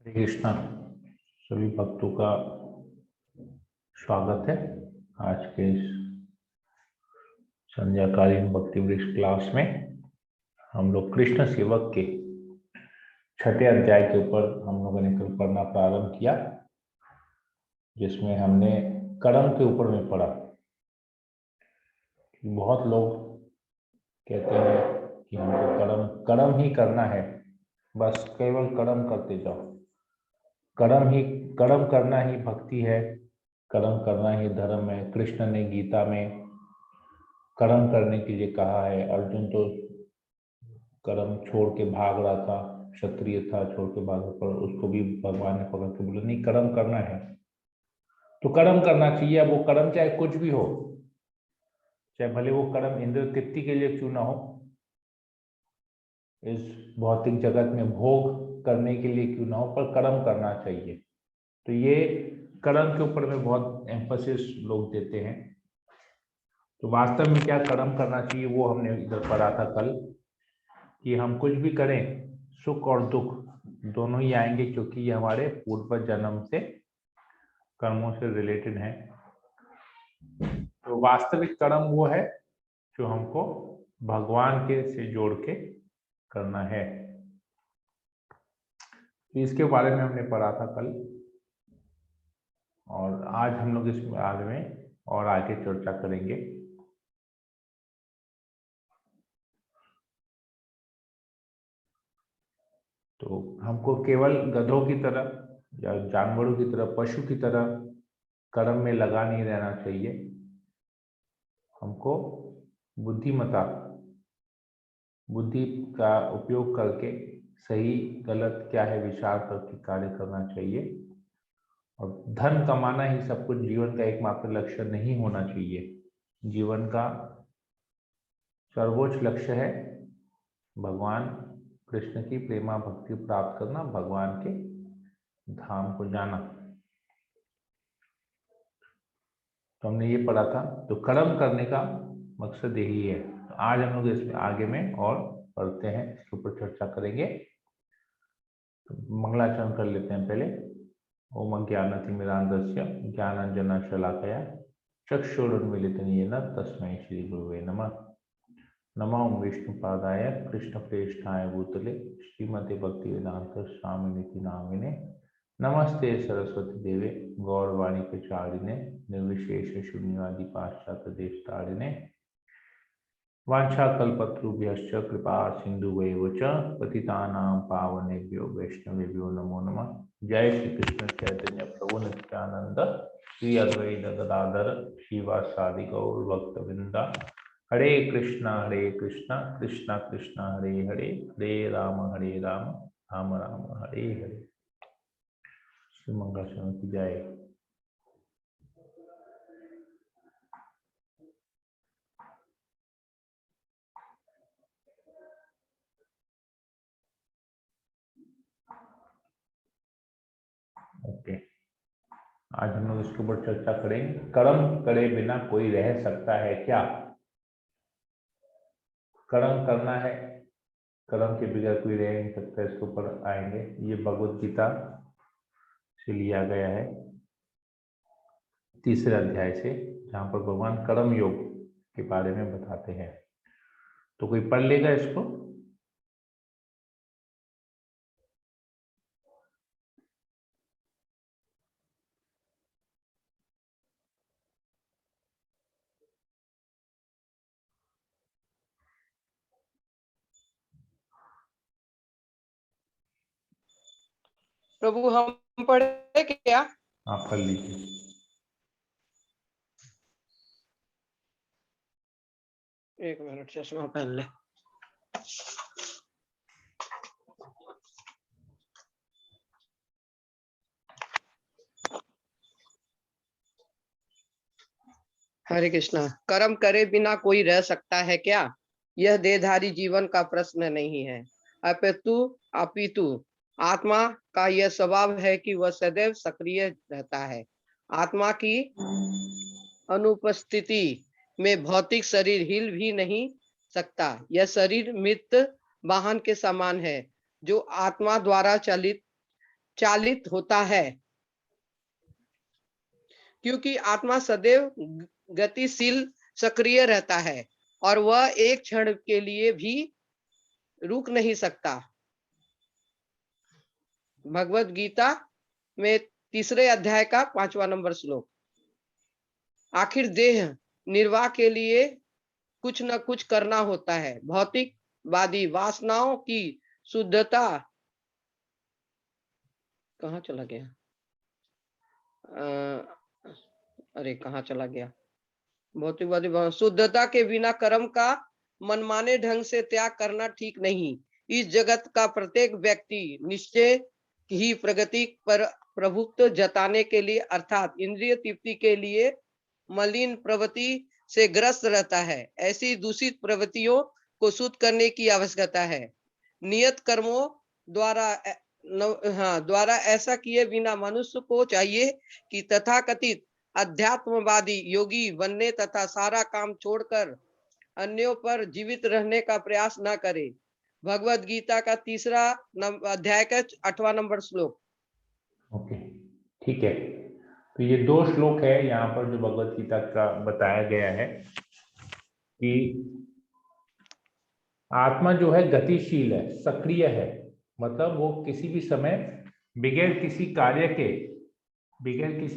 हरे कृष्णा। सभी भक्तों का स्वागत है आज के इस संध्याकालीन भक्ति वृक्ष क्लास में। हम लोग कृष्ण सेवक के छठे अध्याय के ऊपर हम लोगों ने कल पढ़ना प्रारंभ किया, जिसमें हमने कर्म के ऊपर में पढ़ा। बहुत लोग कहते हैं कि हमको कर्म ही करना है, बस केवल कर्म करते जाओ। कर्म करना ही भक्ति है, कर्म करना ही धर्म है। कृष्ण ने गीता में कर्म करने के लिए कहा है। अर्जुन तो कर्म छोड़ के भाग रहा था, क्षत्रिय था, छोड़ के भागा, पर उसको भी भगवान ने पकड़ के बोला नहीं, कर्म करना है तो कर्म करना चाहिए। वो कर्म चाहे कुछ भी हो, चाहे भले वो कर्म इंद्र तृप्ति के लिए क्यों ना हो, इस भौतिक जगत में भोग करने के लिए क्यों ना हो, पर कर्म करना चाहिए। तो ये कर्म के ऊपर में बहुत एम्फोसिस लोग देते हैं। तो वास्तव में क्या कर्म करना चाहिए वो हमने इधर पढ़ा था कल, कि हम कुछ भी करें सुख और दुख दोनों ही आएंगे, क्योंकि ये हमारे पूर्व जन्म से कर्मों से रिलेटेड है। तो वास्तविक कर्म वो है जो हमको भगवान के से जोड़ के करना है। तो इसके बारे में हमने पढ़ा था कल, और आज हम लोग इस बारे में और आगे चर्चा करेंगे। तो हमको केवल गधों की तरह या जानवरों की तरह, पशु की तरह कर्म में लगा नहीं रहना चाहिए। हमको बुद्धि का उपयोग करके सही गलत क्या है विचार करके कार्य करना चाहिए। और धन कमाना ही सब कुछ जीवन का एकमात्र लक्ष्य नहीं होना चाहिए। जीवन का सर्वोच्च लक्ष्य है भगवान कृष्ण की प्रेमा भक्ति प्राप्त करना, भगवान के धाम को जाना। तो हमने ये पढ़ा था। तो कर्म करने का मकसद यही है। तो आज हम लोग इसमें आगे में और पढ़ते हैं, इसके ऊपर चर्चा करेंगे। तो मंगलाचरण कर लेते हैं पहले। ओम अज्ञानतिमिरान्धस्य ज्ञानाञ्जनशलाकया चक्षुरुन्मीलितं येन तस्मै श्री गुरुवे नमः। नमो विष्णुपादाय कृष्णप्रेष्ठाय भूतले श्रीमते भक्तिवेदांत स्वामिनिति नामिने। नमस्ते सरस्वती देवे गौरवाणी प्रचारिणे निर्विशेष शून्यवादी पाश्चात्य देशतारिणे। वाञ्छाकल्पतरुभ्यश्च कृपा सिन्धुभ्यैव च पतितानां पावनेभ्यो वैष्णवेभ्यो नमो नमः। जय श्री कृष्ण चैतन्य प्रभु नित्यानंद श्री अद्वैत गदाधर श्रीवासादि गौर भक्तवृंदा। हरे कृष्णा कृष्णा कृष्णा हरे हरे, हरे राम राम राम हरे हरे। श्री मंगलाचरण की जय। ओके, आज हम लोग इसके ऊपर चर्चा करेंगे। कर्म करे बिना कोई रह सकता है क्या? कर्म करना है, कर्म के बगैर कोई रह नहीं सकता, इसके ऊपर आएंगे। ये भगवत गीता से लिया गया है, तीसरे अध्याय से, जहाँ पर भगवान कर्म योग के बारे में बताते हैं। तो कोई पढ़ लेगा इसको? प्रभु हम पढ़े क्या? आप पढ़ लीजिए। एक मिनट, चश्मा पहन ले। हरे कृष्णा। कर्म करे बिना कोई रह सकता है क्या? यह देहधारी जीवन का प्रश्न नहीं है, अपितु आत्मा का यह स्वभाव है कि वह सदैव सक्रिय रहता है। आत्मा की अनुपस्थिति में भौतिक शरीर हिल भी नहीं सकता। यह शरीर मृत वाहन के समान है जो आत्मा द्वारा चलित चालित होता है, क्योंकि आत्मा सदैव गतिशील सक्रिय रहता है और वह एक क्षण के लिए भी रुक नहीं सकता। भगवत गीता में 3 अध्याय का 5वां नंबर श्लोक। आखिर देह निर्वाह के लिए कुछ न कुछ करना होता है। भौतिकवादी वासनाओं की शुद्धता, कहाँ चला गया, अरे कहाँ चला गया, भौतिकवादी शुद्धता के बिना कर्म का मनमाने ढंग से त्याग करना ठीक नहीं। इस जगत का प्रत्येक व्यक्ति निश्चय ही प्रगति पर प्रभुत्व जताने के लिए अर्थात इंद्रिय तृप्ति के लिए मलिन प्रवृत्ति से ग्रस्त रहता है। ऐसी दूषित प्रवृत्तियों को शुद्ध करने की आवश्यकता है। नियत कर्मों द्वारा ऐसा किए बिना मनुष्य को चाहिए कि तथाकथित अध्यात्मवादी योगी बनने तथा सारा काम छोड़कर अन्यों पर जीवित रहने का प्रयास न करे। भगवत गीता का 3 अध्याय का 8वां नंबर श्लोक। ओके, ठीक है। तो ये 2 श्लोक है यहाँ पर जो भगवत गीता का बताया गया है कि आत्मा जो है गतिशील है, सक्रिय है, मतलब वो किसी भी समय बगैर किसी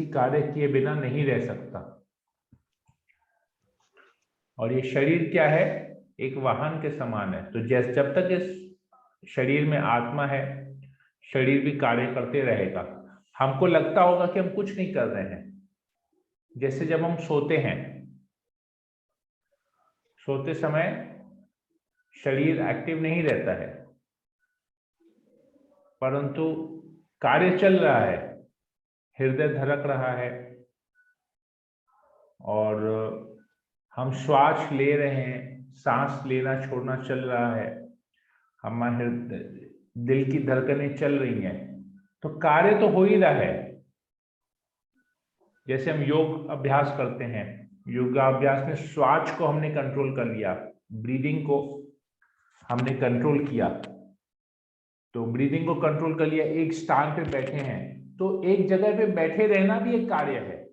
कार्य किए बिना नहीं रह सकता। और ये शरीर क्या है, एक वाहन के समान है। तो जब तक इस शरीर में आत्मा है, शरीर भी कार्य करते रहेगा। हमको लगता होगा कि हम कुछ नहीं कर रहे हैं, जैसे जब हम सोते हैं, सोते समय शरीर एक्टिव नहीं रहता है, परंतु कार्य चल रहा है, हृदय धड़क रहा है और हम श्वास ले रहे हैं, सांस लेना छोड़ना चल रहा है, हमारे दिल की धड़कनें चल रही हैं, तो कार्य तो हो ही रहा है। जैसे हम योग अभ्यास करते हैं, योगाभ्यास में श्वास को हमने कंट्रोल कर लिया, ब्रीदिंग को हमने कंट्रोल किया, तो ब्रीदिंग को कंट्रोल कर लिया, एक स्थान पे बैठे हैं, तो एक जगह पे बैठे रहना भी एक कार्य है।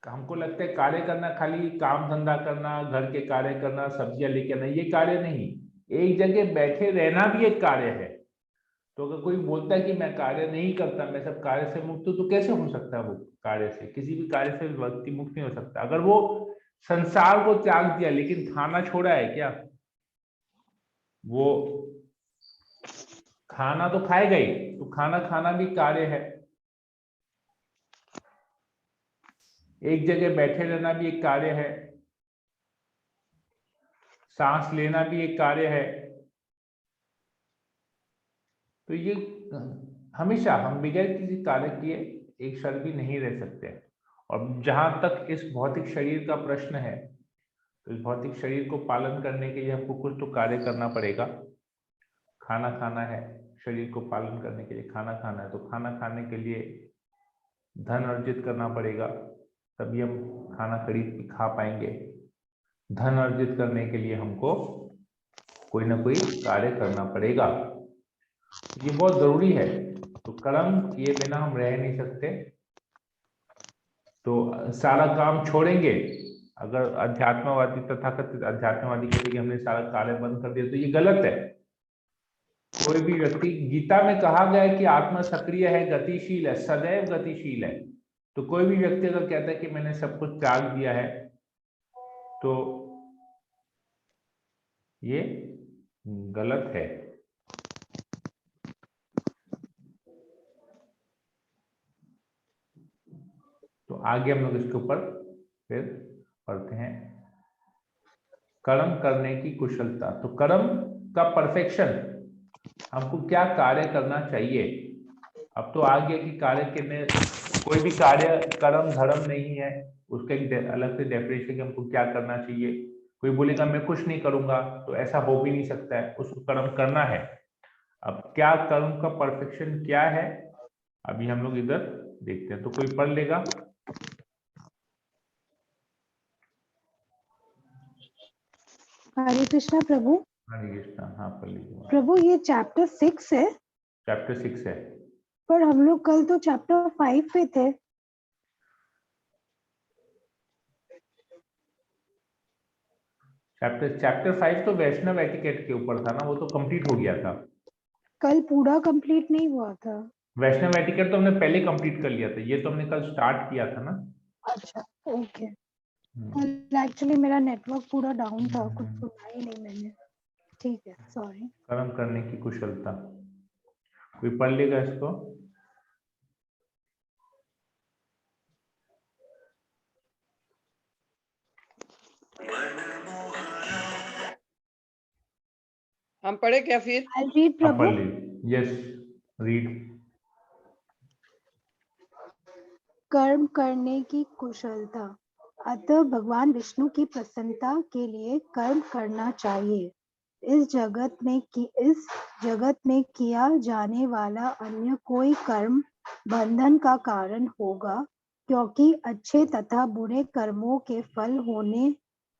हमको लगता है कार्य करना खाली काम धंधा करना, घर के कार्य करना, सब्जियां लेके आना, ये कार्य नहीं, एक जगह बैठे रहना भी एक कार्य है। तो अगर कोई बोलता है कि मैं कार्य नहीं करता, मैं सब कार्य से मुक्त हूं, तो कैसे हो सकता है? वो कार्य से, किसी भी कार्य से व्यक्ति मुक्त नहीं हो सकता। अगर वो संसार को त्याग दिया लेकिन खाना छोड़ा है क्या? वो खाना तो खाएगा ही, तो खाना खाना भी कार्य है। एक जगह बैठे रहना भी एक कार्य है, सांस लेना भी एक कार्य है। तो ये हमेशा हम बगैर किसी कार्य किए एक क्षण भी नहीं रह सकते। और जहां तक इस भौतिक शरीर का प्रश्न है, तो इस भौतिक शरीर को पालन करने के लिए हमको कुछ तो कार्य करना पड़ेगा। खाना खाना है, शरीर को पालन करने के लिए खाना खाना है, तो खाना खाने के लिए धन अर्जित करना पड़ेगा, तभी हम खाना खरीद के खा पाएंगे। धन अर्जित करने के लिए हमको कोई ना कोई कार्य करना पड़ेगा, ये बहुत जरूरी है। तो कर्म किए बिना हम रह नहीं सकते। तो सारा काम छोड़ेंगे, अगर अध्यात्मवादी, तथाकथित अध्यात्मवादी कहते कि हमने सारा कार्य बंद कर दिया, तो ये गलत है। कोई भी व्यक्ति, गीता में कहा गया है कि आत्मा सक्रिय है, गतिशील है, सदैव गतिशील है। तो कोई भी व्यक्ति अगर कहता है कि मैंने सब कुछ त्याग दिया है, तो ये गलत है। तो आगे हम लोग इसके ऊपर फिर पढ़ते हैं। कर्म करने की कुशलता, तो कर्म का परफेक्शन, हमको क्या कार्य करना चाहिए। अब तो आ गया कि कार्य करने, कोई भी कार्य कर्म धर्म नहीं है, उसका एक अलग से डेफिनेशन कि हमको क्या करना चाहिए। कोई बोलेगा मैं कुछ नहीं करूंगा, तो ऐसा हो भी नहीं सकता है, उसको कर्म करना है। अब क्या कर्म का परफेक्शन क्या है, अभी हम लोग इधर देखते हैं। तो कोई पढ़ लेगा? हरे कृष्णा प्रभु। हरे कृष्णा, हाँ पढ़ लीजिए। प्रभु ये चैप्टर 6 है। चैप्टर 6 है। पर हम लोग कल तो चैप्टर 5 पे थे। चैप्टर 5 तो वैष्णव एटिकेट के ऊपर था ना, वो तो कंप्लीट हो गया था। कल पूरा कंप्लीट नहीं हुआ था। वैष्णव एटिकेट तो हमने पहले कंप्लीट कर लिया था, ये तो हमने कल स्टार्ट किया था ना। अच्छा ओके। कल एक्चुअली मेरा नेटवर्क पूरा डाउन था, कुछ सुना ही नहीं मैंने। ठीक है, सॉरी। कर्म करने की कुशलता, कोई पढ़ लेगा इसको? हम पढ़े क्या फिर? आई रीड हाँ, प्रभु। पढ़ लीजिए। Yes, read. कर्म करने की कुशलता। अतः भगवान विष्णु की प्रसन्नता के लिए कर्म करना चाहिए। इस जगत में किया जाने वाला अन्य कोई कर्म बंधन का कारण होगा, क्योंकि अच्छे तथा बुरे कर्मों के फल होने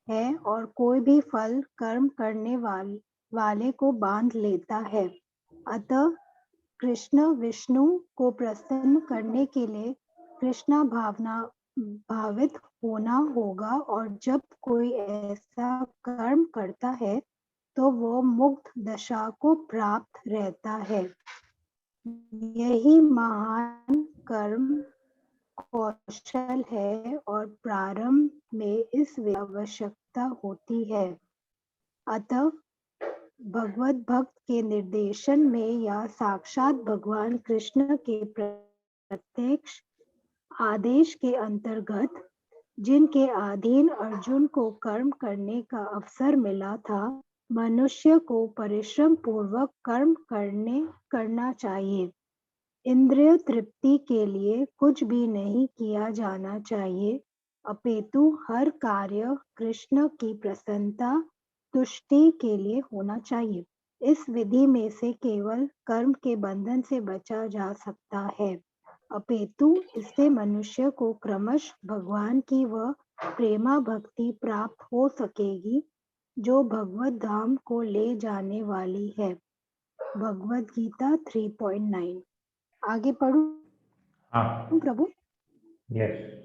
हैं और कोई भी फल कर्म करने वाले को बांध लेता है। अतः कृष्ण विष्णु को प्रसन्न करने के लिए कृष्णा भावित होना होगा, और जब कोई ऐसा कर्म करता है तो वो मुक्त दशा को प्राप्त रहता है। यही महान कर्म कौशल है और प्रारंभ में इस आवश्यकता होती है। अतः भगवत भक्त के निर्देशन में या साक्षात भगवान कृष्ण के प्रत्यक्ष आदेश के अंतर्गत जिनके अधीन अर्जुन को कर्म करने का अवसर मिला था, मनुष्य को परिश्रम पूर्वक कर्म करना चाहिए। इंद्रिय तृप्ति के लिए कुछ भी नहीं किया जाना चाहिए, अपितु हर कार्य कृष्ण की प्रसन्नता तुष्टि के लिए होना चाहिए। इस विधि में से केवल कर्म के बंधन से बचा जा सकता है, अपितु इससे मनुष्य को क्रमश भगवान की वह प्रेमा भक्ति प्राप्त हो सकेगी जो भगवत धाम को ले जाने वाली है। भगवत गीता 3.9। आगे पढ़ूं हाँ, प्रभु? यस।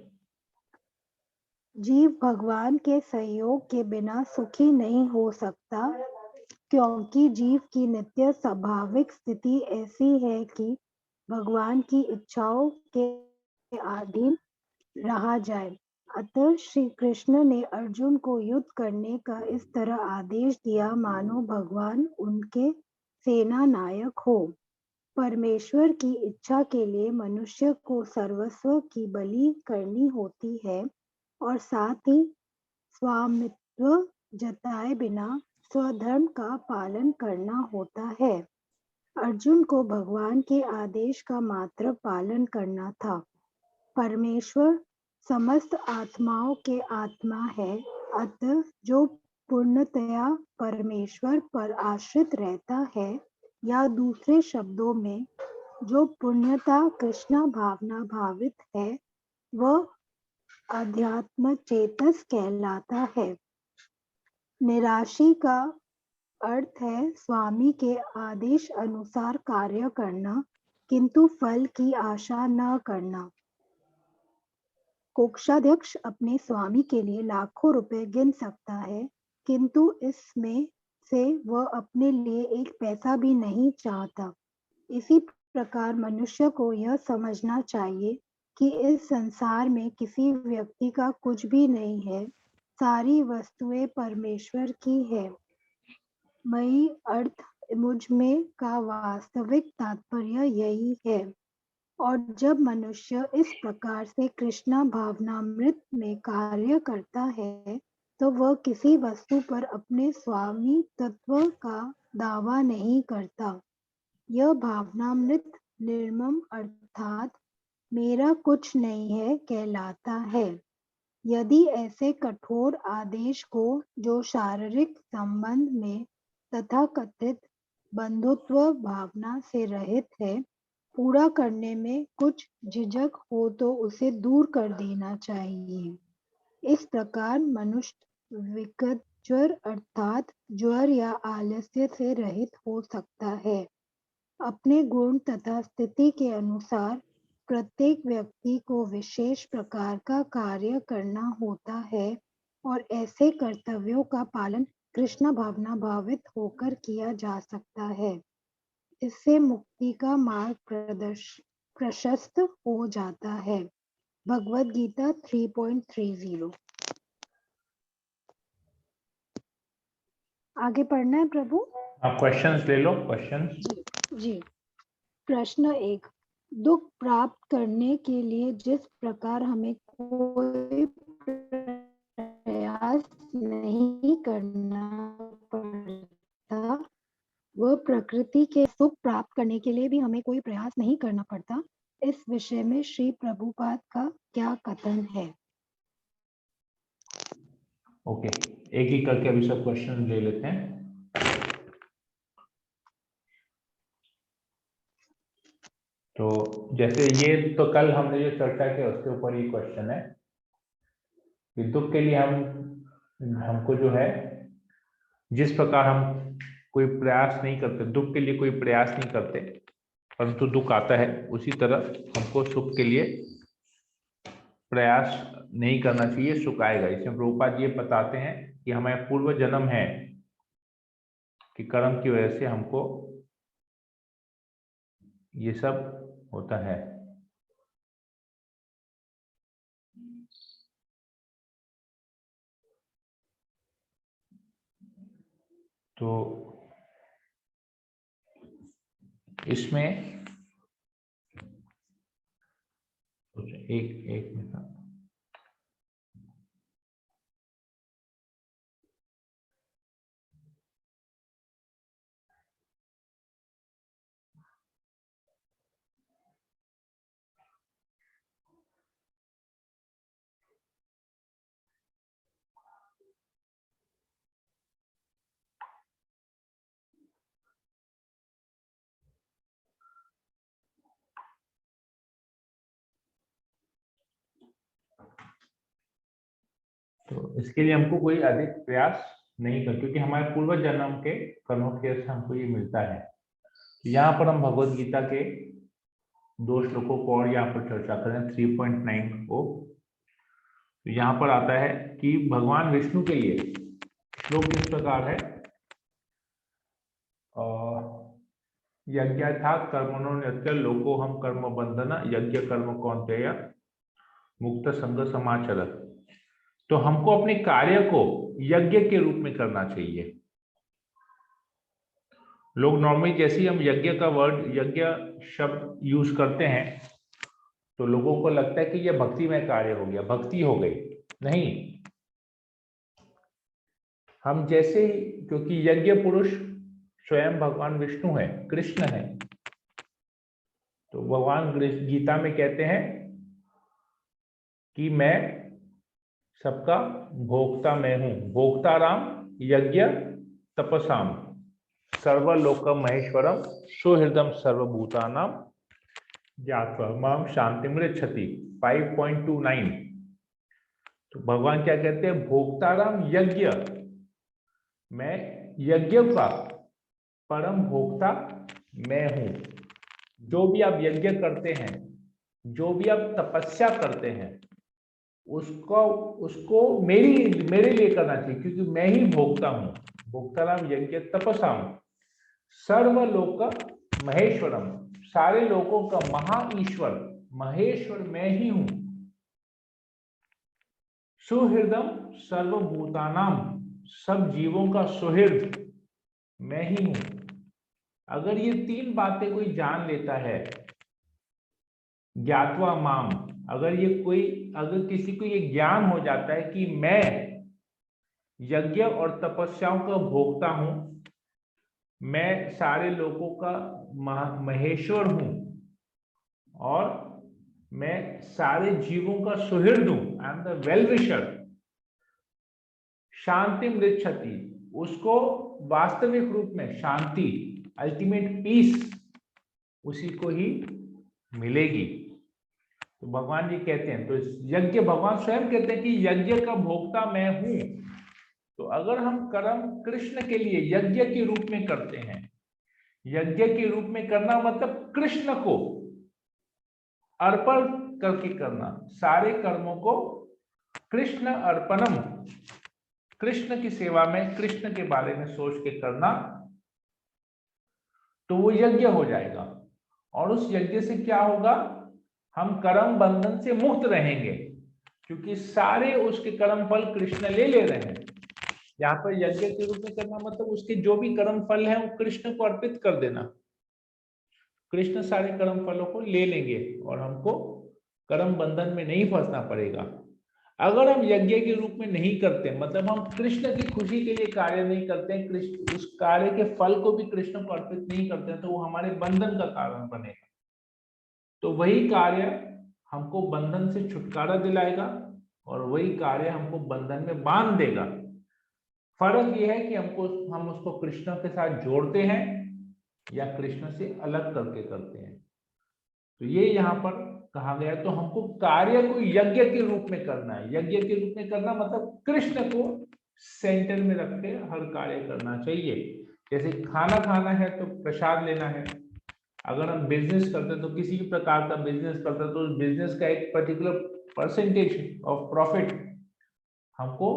जीव भगवान के सहयोग के बिना सुखी नहीं हो सकता, क्योंकि जीव की नित्य स्वाभाविक स्थिति ऐसी है कि भगवान की इच्छाओं के अधीन रहा जाए। अतः श्री कृष्ण ने अर्जुन को युद्ध करने का इस तरह आदेश दिया मानो भगवान उनके सेना नायक हो। परमेश्वर की इच्छा के लिए मनुष्य को सर्वस्व की बलि करनी होती है और साथ ही स्वामित्व जताए बिना स्वधर्म का पालन करना होता है। अर्जुन को भगवान के आदेश का मात्र पालन करना था। परमेश्वर समस्त आत्माओं के आत्मा है, अतः जो पूर्णतया परमेश्वर पर आश्रित रहता है, या दूसरे शब्दों में जो पूर्णता कृष्णा भावना भावित है, वह अध्यात्म चेतस कहलाता है। निराशी का अर्थ है स्वामी के आदेश अनुसार कार्य करना, किंतु फल की आशा न करना। कोषाध्यक्ष अपने स्वामी के लिए लाखों रुपए गिन सकता है, किंतु इसमें से वह अपने लिए एक पैसा भी नहीं चाहता। इसी प्रकार मनुष्य को यह समझना चाहिए कि इस संसार में किसी व्यक्ति का कुछ भी नहीं है, सारी वस्तुएं परमेश्वर की है। मई अर्थ मुझ में का वास्तविक तात्पर्य यही है। और जब मनुष्य इस प्रकार से कृष्णा भावनामृत में कार्य करता है, तो वह किसी वस्तु पर अपने स्वामी तत्व का दावा नहीं करता। यह भावनामृत निर्मम अर्थात मेरा कुछ नहीं है कहलाता है। यदि ऐसे कठोर आदेश को, जो शारीरिक संबंध में तथाकथित बंधुत्व भावना से रहित है, पूरा करने में कुछ झिझक हो तो उसे दूर कर देना चाहिए। इस प्रकार मनुष्य विगत ज्वर अर्थात ज्वर या आलस्य से रहित हो सकता है। अपने गुण तथा स्थिति के अनुसार प्रत्येक व्यक्ति को विशेष प्रकार का कार्य करना होता है और ऐसे कर्तव्यों का पालन कृष्ण भावना भावित होकर किया जा सकता है। इससे मुक्ति का मार्ग प्रशस्त हो जाता है। भगवद गीता 3.30। आगे पढ़ना है प्रभु। आप क्वेश्चंस ले लो, क्वेश्चंस। जी। प्रश्न 1। दुख प्राप्त करने के लिए जिस प्रकार हमें कोई प्रयास नहीं करना पड़ता, वह प्रकृति के सुख प्राप्त करने के लिए भी हमें कोई प्रयास नहीं करना पड़ता। इस विषय में श्री प्रभुपाद का क्या कथन है? ओके, एक ही करके अभी सब क्वेश्चन ले लेते हैं। तो जैसे ये तो कल हमने जो चर्चा किया उसके ऊपर ये क्वेश्चन है कि दुख के लिए हमको जो है जिस प्रकार हम कोई प्रयास नहीं करते, दुख के लिए कोई प्रयास नहीं करते परंतु दुख आता है, उसी तरह हमको सुख के लिए प्रयास नहीं करना चाहिए, सुख आएगा। इसमें प्रभुपाद ये बताते हैं कि हमारे पूर्व जन्म है कि कर्म की वजह से हमको ये सब होता है। तो इसमें एक मिनट, तो इसके लिए हमको कोई अधिक प्रयास नहीं कर, क्योंकि हमारे पूर्व जन्म के कर्मों की वजह से हमको ये मिलता है। यहाँ पर हम भगवद गीता के 2 श्लोकों को और यहाँ पर चर्चा करें, 3.9 को। तो यहाँ पर आता है कि भगवान विष्णु के लिए श्लोक इस प्रकार है, यज्ञाथा कर्मणो नित्य लोको हम कर्म बंधना यज्ञ कर्म कौन्तेय मुक्त संग समाचर। तो हमको अपने कार्य को यज्ञ के रूप में करना चाहिए। लोग नॉर्मली जैसे ही हम यज्ञ का वर्ड, यज्ञ शब्द यूज करते हैं तो लोगों को लगता है कि यह भक्तिमय कार्य हो गया, भक्ति हो गई। नहीं, हम जैसे ही, क्योंकि यज्ञ पुरुष स्वयं भगवान विष्णु है, कृष्ण है, तो भगवान गीता में कहते हैं कि मैं सबका भोक्ता मैं हूं। भोक्ता राम यज्ञ तपसाम सर्वलोकम महेश्वरम सुहृदम सर्वभूतानाम ज्ञात्वा माम शांतिम ऋच्छति 5.29। तो भगवान क्या कहते हैं? भोक्ताराम यज्ञ, मैं यज्ञ का परम भोक्ता मैं हूं। जो भी आप यज्ञ करते हैं, जो भी आप तपस्या करते हैं, उसको मेरे लिए करना चाहिए, क्योंकि मैं ही भोक्ता हूं। भोक्ताराम यज्ञ तपसाम सर्वलोक महेश्वरम, सारे लोगों का महा ईश्वर महेश्वर मैं ही हूं। सुहृदम सर्वभूतानाम, सब जीवों का सुहृद मैं ही हूं। अगर ये 3 बातें कोई जान लेता है, ज्ञात्वा माम, अगर किसी को ये ज्ञान हो जाता है कि मैं यज्ञ और तपस्याओं का भोक्ता हूं, मैं सारे लोगों का महेश्वर हूं और मैं सारे जीवों का सुहृद हूं, I am the well wisher, शांति मृच्छति, उसको वास्तविक रूप में शांति, अल्टीमेट पीस उसी को ही मिलेगी। तो भगवान जी कहते हैं, तो यज्ञ, भगवान स्वयं कहते हैं कि यज्ञ का भोक्ता मैं हूं। तो अगर हम कर्म कृष्ण के लिए यज्ञ के रूप में करते हैं, यज्ञ के रूप में करना मतलब कृष्ण को अर्पण करके करना, सारे कर्मों को कृष्ण अर्पणम, कृष्ण की सेवा में, कृष्ण के बारे में सोच के करना, तो वो यज्ञ हो जाएगा। और उस यज्ञ से क्या होगा, हम कर्म बंधन से मुक्त रहेंगे, क्योंकि सारे उसके कर्म फल कृष्ण ले रहे हैं। यहाँ पर यज्ञ के रूप में करना मतलब उसके जो भी कर्म फल है वो कृष्ण को अर्पित कर देना। कृष्ण सारे कर्म फलों को ले लेंगे और हमको कर्म बंधन में नहीं फंसना पड़ेगा। अगर हम यज्ञ के रूप में नहीं करते, मतलब हम कृष्ण की खुशी के लिए कार्य नहीं करते, कृष्ण उस कार्य के फल को भी कृष्ण को अर्पित नहीं करते, तो वो हमारे बंधन का कारण बनेगा। तो वही कार्य हमको बंधन से छुटकारा दिलाएगा और वही कार्य हमको बंधन में बांध देगा। फर्क यह है कि हम उसको कृष्ण के साथ जोड़ते हैं या कृष्ण से अलग करके करते हैं। तो ये यहाँ पर कहा गया, तो हमको कार्य को यज्ञ के रूप में करना है। यज्ञ के रूप में करना मतलब कृष्ण को सेंटर में रख के हर कार्य करना चाहिए। जैसे खाना खाना है तो प्रसाद लेना है। अगर हम बिजनेस करते हैं, तो किसी भी प्रकार का बिजनेस करते हैं, तो उस बिजनेस का एक पर्टिकुलर परसेंटेज ऑफ प्रॉफिट हमको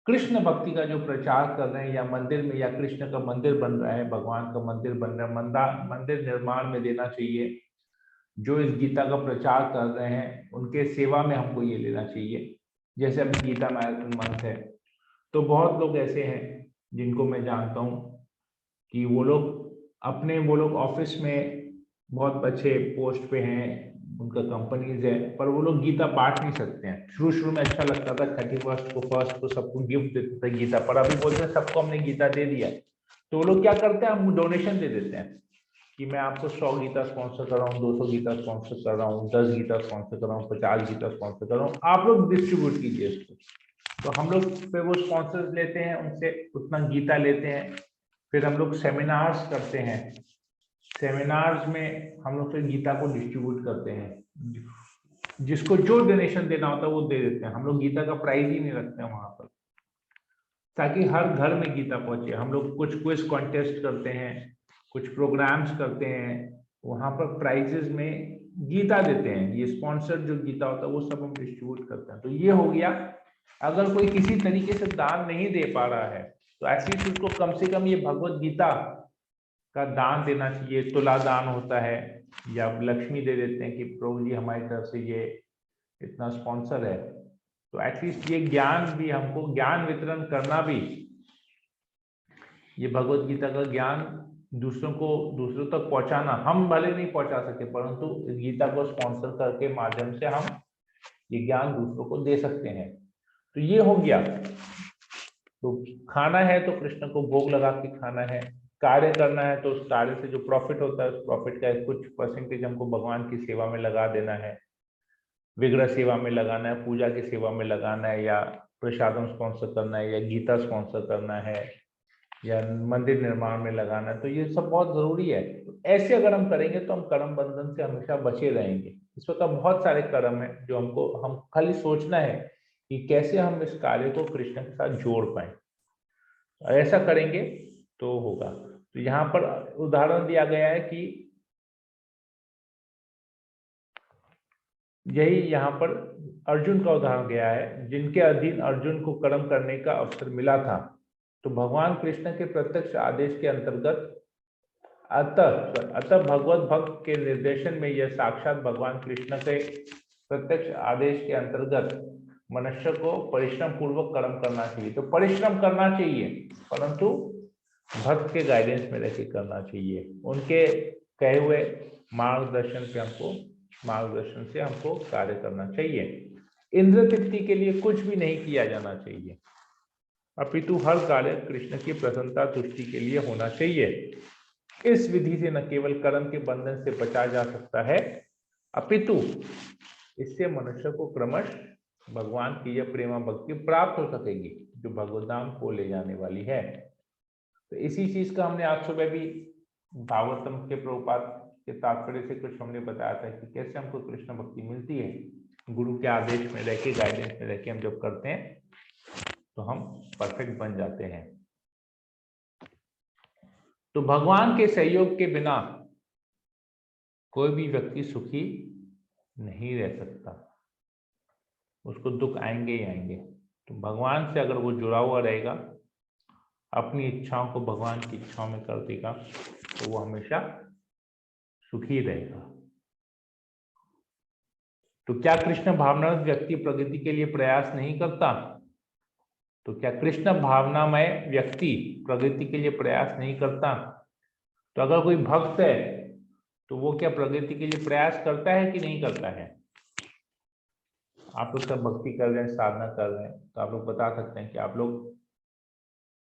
कृष्ण भक्ति का जो प्रचार कर रहे हैं, या मंदिर में, या कृष्ण का मंदिर बन रहा है, भगवान का मंदिर बन रहा है, मंदिर निर्माण में देना चाहिए। जो इस गीता का प्रचार कर रहे हैं उनके सेवा में हमको ये लेना चाहिए। जैसे अभी गीता मैराथन मंथ है, तो बहुत लोग ऐसे हैं जिनको मैं जानता हूँ कि वो लोग ऑफिस में बहुत अच्छे पोस्ट पे हैं, उनका कंपनीज है, पर वो लोग गीता बांट नहीं सकते हैं। शुरू में अच्छा लगता था, 31 को फर्स्ट को सबको गिफ्ट देते थे गीता, पर अभी बोलते हैं सबको हमने गीता दे दिया। तो वो लोग क्या करते हैं, हम डोनेशन दे देते हैं कि मैं आपको 100 गीता स्पॉन्सर कर रहा हूँ, 200 गीता स्पॉन्सर कर रहा हूँ, 10 गीता स्पॉन्सर कर रहा हूँ, 50 गीता स्पॉन्सर कर रहा हूँ, आप लोग डिस्ट्रीब्यूट कीजिए इसको। तो हम लोग फिर वो स्पॉन्सर्स लेते हैं, उनसे उतना गीता लेते हैं। फिर हम लोग सेमिनार्स करते हैं, सेमिनार्स में हम लोग फिर गीता को डिस्ट्रीब्यूट करते हैं। जिसको जो डोनेशन देना होता है वो दे देते हैं। हम लोग गीता का प्राइस ही नहीं रखते हैं वहां पर, ताकि हर घर में गीता पहुंचे। हम लोग कुछ क्विज कॉन्टेस्ट करते हैं, कुछ प्रोग्राम्स करते हैं, वहां पर प्राइजेस में गीता देते हैं। ये स्पॉन्सर जो गीता होता है वो सब हम डिस्ट्रीब्यूट करते हैं। तो ये हो गया। अगर कोई किसी तरीके से दान नहीं दे पा रहा है, तो एटलीस्ट उसको कम से कम ये भगवत गीता का दान देना चाहिए। तुला दान होता है, या लक्ष्मी दे देते हैं कि प्रभु जी हमारी तरफ से ये इतना स्पॉन्सर है। तो एटलीस्ट ये ज्ञान भी, हमको ज्ञान वितरण करना भी, ये भगवत गीता का ज्ञान दूसरों तक पहुंचाना, हम भले नहीं पहुंचा सके, परंतु इस गीता को स्पॉन्सर करके माध्यम से हम ये ज्ञान दूसरों को दे सकते हैं। तो ये हो गया। तो खाना है तो कृष्ण को भोग लगा के खाना है, कार्य करना है तो उस कार्य से जो प्रॉफिट होता है उस प्रॉफिट का कुछ परसेंटेज हमको भगवान की सेवा में लगा देना है, विग्रह सेवा में लगाना है, पूजा की सेवा में लगाना है, या प्रसादम स्पॉन्सर करना है, या गीता स्पॉन्सर करना है, या मंदिर निर्माण में लगाना है। तो ये सब बहुत जरूरी है। तो ऐसे अगर हम करेंगे तो हम कर्म बंधन से हमेशा बचे रहेंगे। इस प्रकार बहुत सारे कर्म है जो हम खाली सोचना है कि कैसे हम इस कार्य को कृष्ण के साथ जोड़ पाए। ऐसा करेंगे तो होगा। तो यहाँ पर उदाहरण दिया गया है कि यही यहाँ पर अर्जुन का उदाहरण गया है, जिनके अधीन अर्जुन को कर्म करने का अवसर मिला था। तो भगवान कृष्ण के प्रत्यक्ष आदेश के अंतर्गत अतः भगवत भक्त के निर्देशन में यह साक्षात भगवान कृष्ण के प्रत्यक्ष आदेश के अंतर्गत मनुष्य को परिश्रम पूर्वक कर्म करना चाहिए। तो परिश्रम करना चाहिए, परंतु भक्त के गाइडेंस में रहकर करना चाहिए। उनके कहे हुए मार्गदर्शन से हमको कार्य करना चाहिए। इंद्र तृप्ति के लिए कुछ भी नहीं किया जाना चाहिए, अपितु हर कार्य कृष्ण की प्रसन्नता तुष्टि के लिए होना चाहिए। इस विधि से न केवल कर्म के बंधन से बचा जा सकता है, अपितु इससे मनुष्य को क्रमश भगवान की यह प्रेमा भक्ति प्राप्त हो सकेगी, जो भगवत धाम को ले जाने वाली है। तो इसी चीज का हमने आज सुबह भी भागवतम के प्रभुपाद के तात्पर्य से कुछ हमने बताया था कि कैसे हमको कृष्ण भक्ति मिलती है। गुरु के आदेश में रहकर, गाइडेंस में रहकर हम जब करते हैं तो हम परफेक्ट बन जाते हैं। तो भगवान के सहयोग के बिना कोई भी व्यक्ति सुखी नहीं रह सकता, उसको दुख आएंगे ही आएंगे। तो भगवान से अगर वो जुड़ा हुआ रहेगा, अपनी इच्छाओं को भगवान की इच्छाओं में कर देगा, तो वो हमेशा सुखी रहेगा। तो क्या कृष्ण भावनामय व्यक्ति प्रगति के लिए प्रयास नहीं करता? तो क्या कृष्ण भावनामय व्यक्ति प्रगति के लिए प्रयास नहीं करता? तो अगर कोई भक्त है तो वो क्या प्रगति के लिए प्रयास करता है कि नहीं करता है? आप लोग सब भक्ति कर रहे हैं, साधना कर रहे हैं, तो आप लोग बता सकते हैं कि आप लोग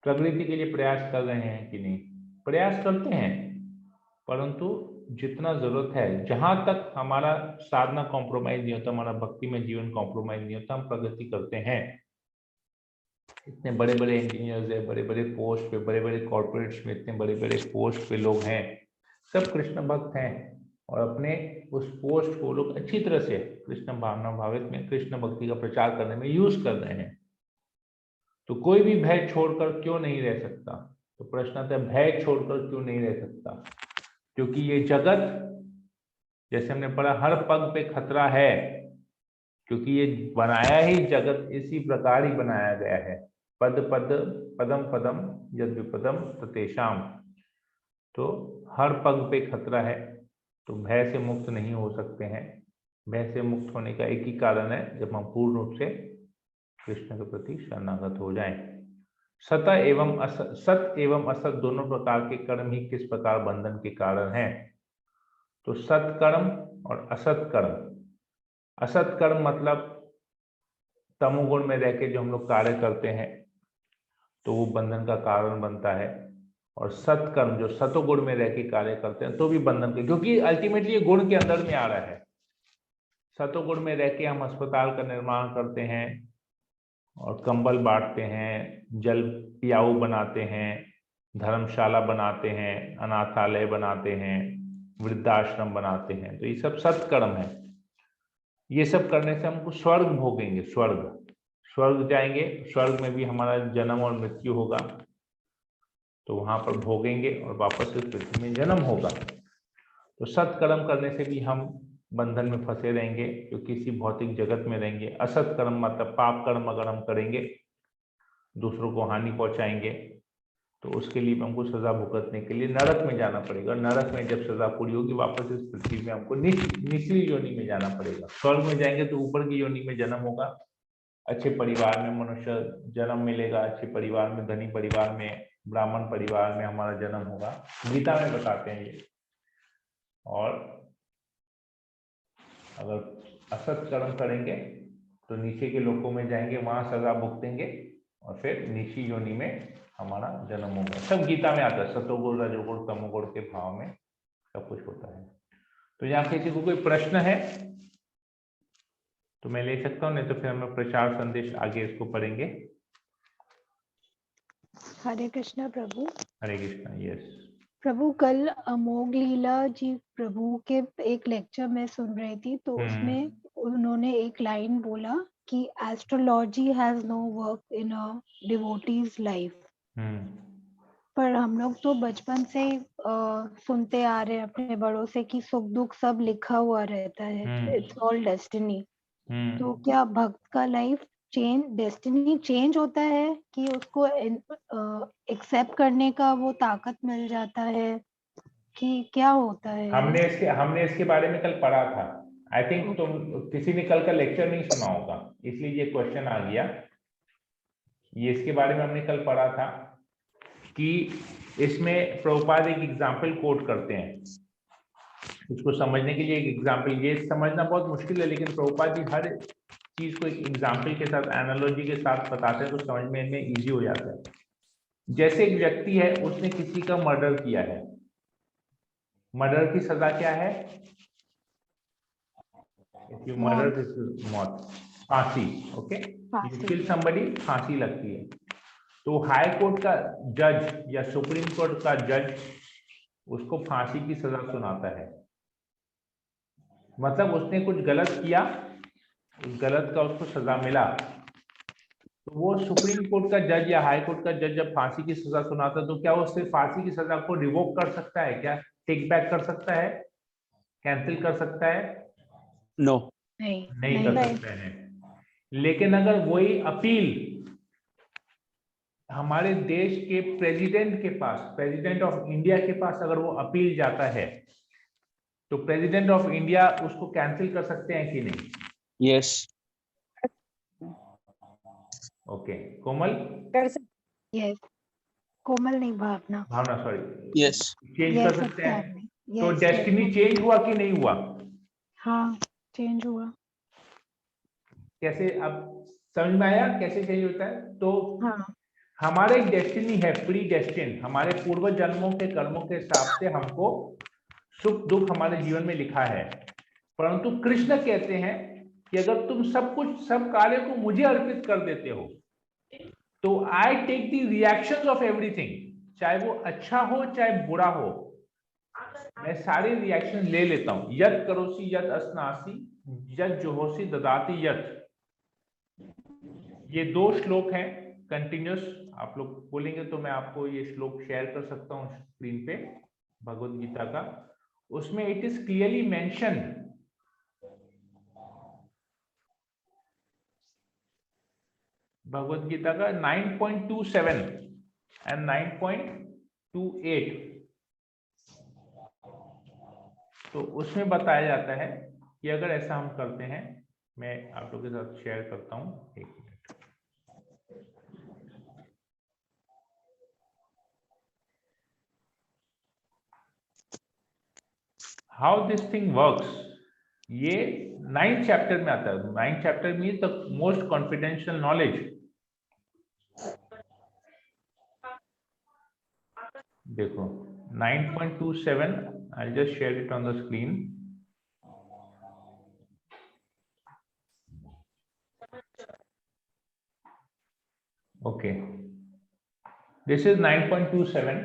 प्रगति के लिए प्रयास कर रहे हैं कि नहीं? प्रयास करते हैं, परंतु जितना जरूरत है, जहां तक हमारा साधना कॉम्प्रोमाइज नहीं होता, हमारा भक्ति में जीवन कॉम्प्रोमाइज नहीं होता, हम प्रगति करते हैं। इतने बड़े बड़े इंजीनियर्स है, बड़े बड़े पोस्ट पे, बड़े बड़े कॉर्पोरेट्स में इतने बड़े बड़े पोस्ट पे लोग हैं, सब कृष्ण भक्त हैं, और अपने उस पोस्ट को लोग अच्छी तरह से कृष्ण भावना भावित में कृष्ण भक्ति का प्रचार करने में यूज कर रहे हैं। तो कोई भी भय छोड़कर क्यों नहीं रह सकता? तो प्रश्न आता है, भय छोड़कर क्यों नहीं रह सकता? क्योंकि ये जगत, जैसे हमने पढ़ा, हर पग पे खतरा है, क्योंकि ये बनाया ही जगत इसी प्रकार ही बनाया गया है। पद पद पदम पदम यद विपदम ततेषाम। तो हर पग पे खतरा है, तो भय से मुक्त नहीं हो सकते हैं। भय से मुक्त होने का एक ही कारण है, जब हम पूर्ण रूप से कृष्ण के प्रति शरणागत हो जाएं। सत एवं असत दोनों प्रकार के कर्म ही किस प्रकार बंधन के कारण हैं? तो सत्कर्म और असत कर्म। असत कर्म मतलब तमोगुण में रह के जो हम लोग कार्य करते हैं, तो वो बंधन का कारण बनता है। और सत्कर्म जो सतोगुण में रह के कार्य करते हैं, तो भी बंधन के, क्योंकि अल्टीमेटली ये गुण के अंदर में आ रहा है। सतोगुण में रह के हम अस्पताल का निर्माण करते हैं, और कंबल बांटते हैं, जल पियाऊ बनाते हैं, धर्मशाला बनाते हैं, अनाथालय बनाते हैं, वृद्धाश्रम बनाते हैं, तो ये सब सत्कर्म है। ये सब करने से हमको स्वर्ग भोगेंगे, स्वर्ग जाएंगे, स्वर्ग में भी हमारा जन्म और मृत्यु होगा, तो वहां पर भोगेंगे और वापस इस पृथ्वी में जन्म होगा। तो सत्कर्म करने से भी हम बंधन में फंसे रहेंगे, क्योंकि इसी भौतिक जगत में रहेंगे। असत कर्म मतलब पाप कर्म अगर हम करेंगे, दूसरों को हानि पहुंचाएंगे, तो उसके लिए हमको सजा भुगतने के लिए नरक में जाना पड़ेगा। नरक में जब सजा पूरी होगी, वापस इस पृथ्वी में हमको निचली योनि में जाना पड़ेगा। स्वर्ग में जाएंगे तो ऊपर की योनि में जन्म होगा, अच्छे परिवार में मनुष्य जन्म मिलेगा, अच्छे परिवार में, धनी परिवार में, ब्राह्मण परिवार में हमारा जन्म होगा, गीता में बताते हैं ये। और अगर असत कर्म करेंगे तो नीचे के लोकों में जाएंगे, वहां सजा भुगतेंगे, और फिर नीची योनि में हमारा जन्म होगा। सब गीता में आता है, सतोगुण रजोगुण तमोगुण के भाव में सब कुछ होता है। तो यहाँ किसी को कोई प्रश्न है तो मैं ले सकता हूँ, नहीं तो फिर हम प्रचार संदेश आगे इसको पढ़ेंगे। हरे कृष्णा प्रभु। हरे कृष्णा। यस प्रभु, कल अमोघ लीला जी प्रभु के एक लेक्चर में सुन रही थी, तो उसमें उन्होंने एक लाइन बोला कि astrology has no work in a devotee's life. पर हम लोग तो बचपन से सुनते आ रहे हैं अपने बड़ों से कि सुख दुख सब लिखा हुआ रहता है, इट्स ऑल डेस्टिनी। तो क्या भक्त का लाइफ डेस्टिनी चेंज होता है कि उसको एक्सेप्ट करने का वो ताकत मिल जाता है, कि क्या होता है? हमने इसके बारे में कल पढ़ा था। आई थिंक तुम किसी ने कल का लेक्चर नहीं सुना होगा, इसलिए ये क्वेश्चन आ गया। ये इसके बारे में हमने कल पढ़ा था कि इसमें प्रभुपाद एक एग्जाम्पल कोट करते हैं। इसको समझने के लिए एक एग्जाम्पल, ये समझना बहुत मुश्किल है, लेकिन प्रभुपाद जी हर चीज को एक एग्जाम्पल के साथ, एनालॉजी के साथ बताते हैं, तो समझ में इजी हो जाता है। जैसे एक व्यक्ति है, उसने किसी का मर्डर किया है। मर्डर की सजा क्या है? If you murder, this is मौत, फांसी। ओके, you kill somebody, फांसी लगती है। तो हाई कोर्ट का जज या सुप्रीम कोर्ट का जज उसको फांसी की सजा सुनाता है। मतलब उसने कुछ गलत किया, उस गलत का उसको सजा मिला, तो वो सुप्रीम कोर्ट का जज या हाई कोर्ट का जज जब फांसी की सजा सुनाता तो क्या वो सिर्फ फांसी की सजा को रिवोक कर सकता है? क्या टेक बैक कर सकता है? कैंसिल कर सकता है? नो। नहीं कर सकते हैं। लेकिन अगर वही अपील हमारे देश के प्रेसिडेंट के पास, प्रेसिडेंट ऑफ इंडिया के पास अगर वो अपील जाता है तो प्रेसिडेंट ऑफ इंडिया उसको कैंसिल कर सकते हैं कि नहीं? यस। ओके, कोमल? यस, कोमल नहीं, भावना। भावना, सॉरी। यस। चेंज कर सकते हैं। तो Yes, डेस्टिनी yes. चेंज हुआ कि नहीं हुआ? हाँ, चेंज हुआ। कैसे, अब समझ में आया कैसे चेंज होता है? तो हाँ, हमारा एक डेस्टिनी है, प्री डेस्टिन, हमारे पूर्व जन्मों के कर्मों के हिसाब से हमको सुख दुख हमारे जीवन में लिखा है। परंतु कृष्ण कहते हैं कि अगर तुम सब कुछ, सब कार्य को मुझे अर्पित कर देते हो तो I take the reactions of everything, चाहे वो अच्छा हो चाहे बुरा हो, मैं सारे रिएक्शन ले लेता हूं। यत करोसी यत अस्नासी यत जोहोसी ददाति यत। ये 2 श्लोक हैं कंटिन्यूस, आप लोग बोलेंगे तो मैं आपको ये श्लोक शेयर कर सकता हूँ स्क्रीन पे, भगवत गीता का। उसमें it is clearly mentioned, Bhagavad Gita का 9.27 एंड 9.28। तो उसमें बताया जाता है कि अगर ऐसा हम करते हैं, मैं आप लोगों के साथ शेयर करता हूं, एक minute. How this thing works, ये 9th चैप्टर में आता है। 9th chapter mean the most confidential knowledge. देखो 9.27, I'll just share it on the screen. Okay, this is 9.27.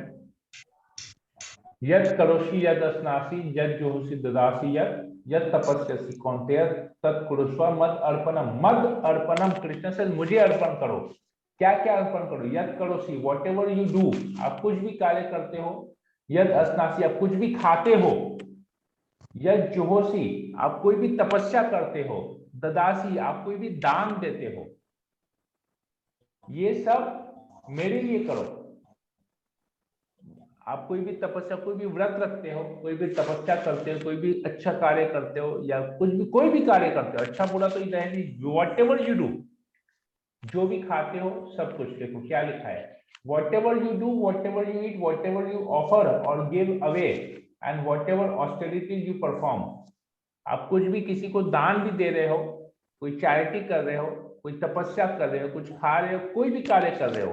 यत् करोषि यत् अस्नासि यत् जोहोसि ददासि यत् तपस्यसि कौन्तेय तत् कुरुष्व मद अर्पणम। मद अर्पणम, कृष्ण से मुझे अर्पण करो। क्या क्या अर्पण करो? यत् करोषि, वॉट एवर यू डू, आप कुछ भी कार्य करते हो। यत् अस्नासि, आप कुछ भी खाते हो। यत् जोहोसि, आप कोई भी तपस्या करते हो। ददासी, आप कोई भी दान देते हो। ये सब मेरे लिए करो। आप कोई भी तपस्या, कोई भी व्रत रखते हो, कोई भी तपस्या करते हो, कोई भी अच्छा कार्य करते हो, या कुछ भी कोई भी कार्य करते हो, अच्छा बुरा तो इधर है, वॉट एवर यू डू, जो भी खाते हो सब कुछ, देखो क्या लिखा है, whatever you do, whatever you eat, whatever you offer और give away and whatever austerity you perform. आप कुछ भी, किसी को दान भी दे रहे हो, कोई चैरिटी कर रहे हो, कोई तपस्या कर रहे हो, कुछ खा रहे हो, कोई भी कार्य कर रहे हो,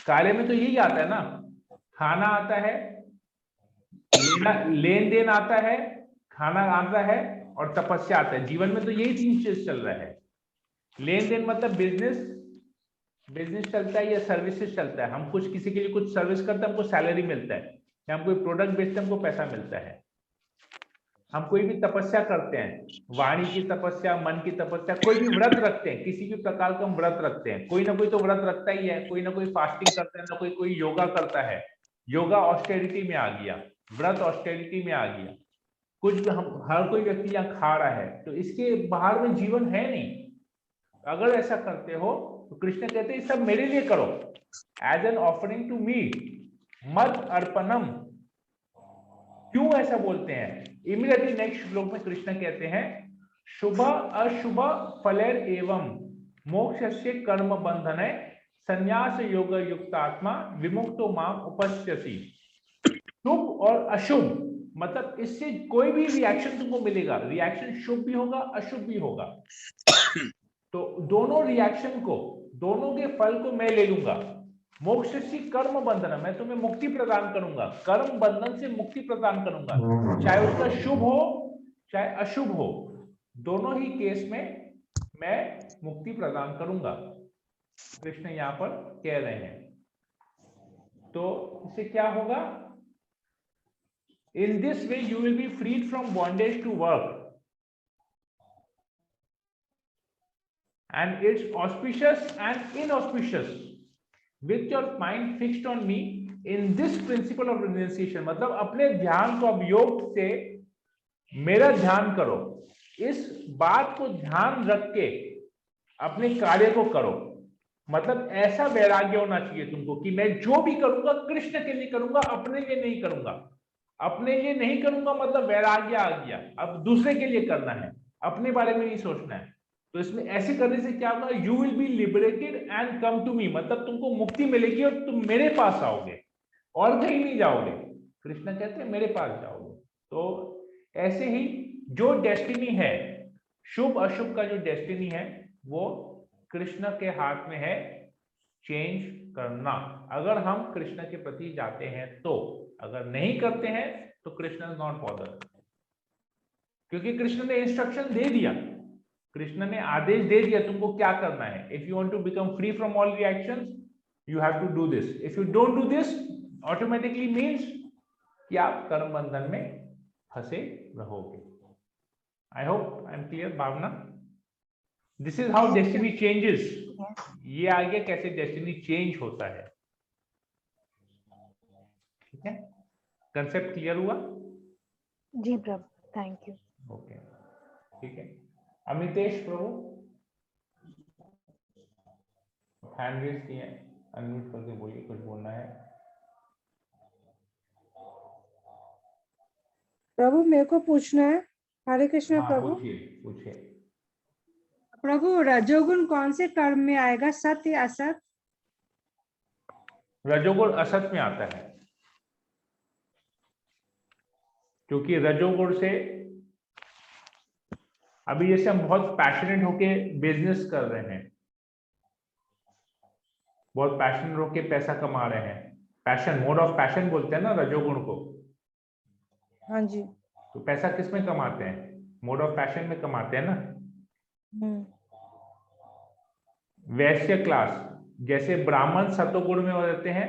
कार्य में तो यही आता है ना, खाना आता है, लेन देन आता है, खाना आता है और तपस्या आता है। जीवन में तो यही 3 चीज चल रहा है। लेन देन मतलब बिजनेस चलता है या सर्विसेज चलता है। हम कुछ किसी के लिए कुछ सर्विस करते हैं, हमको सैलरी मिलता है, या हम कोई प्रोडक्ट बेचते हैं, हमको पैसा मिलता है। हम कोई भी तपस्या करते हैं, वाणी की तपस्या, मन की तपस्या, कोई भी व्रत रखते हैं, किसी भी प्रकार का हम व्रत रखते हैं, कोई ना कोई तो व्रत रखता ही है, कोई ना कोई फास्टिंग करता है, ना कोई योगा करता है। योगा ऑस्टेरिटी में आ गया, व्रत ऑस्टेरिटी में आ गया। कुछ भी, हम हर कोई व्यक्ति यहाँ खा रहा है, तो इसके बाहर में जीवन है नहीं। अगर ऐसा करते हो तो कृष्ण कहते हैं सब मेरे लिए करो, as an offering to me, मद अर्पणम। क्यों ऐसा बोलते हैं? इमीडिएटली नेक्स्ट श्लोक में कृष्ण कहते हैं शुभ अशुभ फलेर एवं मोक्षस्य कर्म बंधने संन्यास योग युक्त आत्मा विमुक्तो माम उपस्यति। शुभ और अशुभ मतलब इससे कोई भी रिएक्शन तुमको मिलेगा, रिएक्शन शुभ भी होगा अशुभ भी होगा। तो दोनों रिएक्शन को, दोनों के फल को मैं ले लूंगा। मोक्ष से कर्म बंधन, मैं तुम्हें मुक्ति प्रदान करूंगा, कर्म बंधन से मुक्ति प्रदान करूंगा, चाहे उसका शुभ हो चाहे अशुभ हो, दोनों ही केस में मैं मुक्ति प्रदान करूंगा, कृष्ण यहां पर कह रहे हैं। तो इससे क्या होगा? In this way you will be freed from bondage to work. and it's auspicious and inauspicious with your mind fixed on me in this principle of renunciation. मतलब अपने ध्यान को अब योग से मेरा ध्यान करो, इस बात को ध्यान रख के अपने कार्य को करो। मतलब ऐसा वैराग्य होना चाहिए तुमको कि मैं जो भी करूंगा कृष्ण के लिए करूंगा, अपने लिए नहीं करूंगा। अपने लिए नहीं करूंगा मतलब वैराग्य आ गया, अब दूसरे के लिए करना है, अपने बारे में नहीं सोचना है। तो इसमें ऐसे करने से क्या होगा, you will be liberated and come to me, मतलब तुमको मुक्ति मिलेगी और तुम मेरे पास आओगे और कहीं नहीं जाओगे। कृष्ण कहते हैं मेरे पास जाओगे। तो ऐसे ही जो डेस्टिनी है, शुभ अशुभ का जो डेस्टिनी है वो कृष्ण के हाथ में है चेंज करना। अगर हम कृष्ण के प्रति जाते हैं तो, अगर नहीं करते हैं तो कृष्ण इज नॉट बॉदर्ड, क्योंकि कृष्ण ने इंस्ट्रक्शन दे दिया, कृष्ण ने आदेश दे दिया तुमको क्या करना है। If you want to become free from all reactions you have to do this. If you don't do this automatically means कि आप कर्म बंधन में फंसे रहोगे। I hope I am clear Bhavna. This is how destiny changes. ये आगे कैसे डेस्टिनी चेंज होता है, ठीक है। कंसेप्ट क्लियर हुआ? जी प्रभु, थैंक यू। ओके, ठीक है। अमितेश प्रभु हैंड रेज किए, अनम्यूट करके बोलिए, कुछ बोलना है। प्रभु मेरे को पूछना है। हरे कृष्ण हाँ, प्रभु। पूछिए पूछिए। प्रभु रजोगुण कौन से कर्म में आएगा, सत्य या असत? रजोगुण असत में आता है, क्योंकि रजोगुण से अभी जैसे हम बहुत पैशनेट होके बिजनेस कर रहे हैं, बहुत पैशनेट होके पैसा कमा रहे हैं, पैशन, मोड ऑफ पैशन बोलते हैं ना रजोगुण को। हाँ जी। तो पैसा किस में कमाते हैं? मोड ऑफ पैशन में कमाते हैं ना। वैश्य क्लास, जैसे ब्राह्मण सतोगुण में हो रहते हैं,